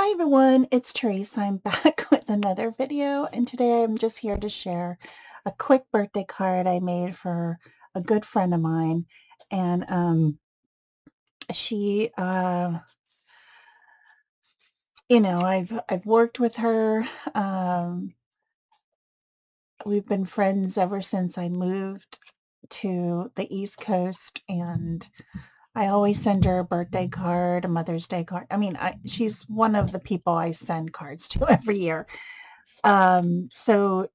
Hi everyone, it's Tereese. I'm back with another video, and today I'm just here to share a quick birthday card I made for a good friend of mine. And she I've worked with her. Um we've been friends ever since I moved to the East Coast, and I always send her a birthday card, a Mother's Day card. She's one of the people I send cards to every year. So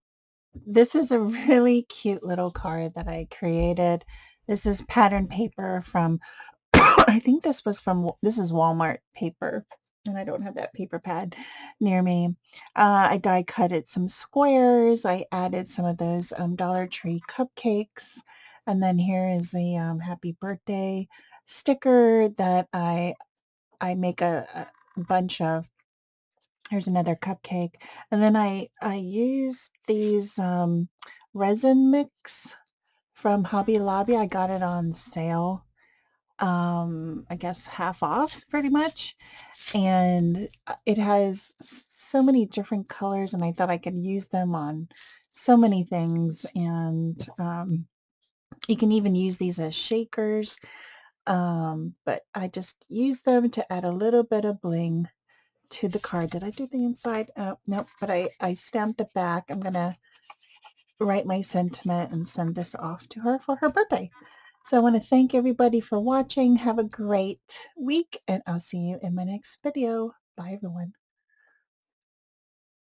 this is a really cute little card that I created. This is pattern paper from, I think this is Walmart paper, and I don't have that paper pad near me. I die cut it some squares. I added some of those Dollar Tree cupcakes. And then here is a happy birthday sticker that I make a bunch of. Here's another cupcake. And then I used these resin mix from Hobby Lobby. I got it on sale. I guess half off pretty much. And it has so many different colors, and I thought I could use them on so many things. And you can even use these as shakers. But I just use them to add a little bit of bling to the card. Did I do the inside? Nope, but I stamped the back. I'm going to write my sentiment and send this off to her for her birthday. So I want to thank everybody for watching. Have a great week, and I'll see you in my next video. Bye, everyone.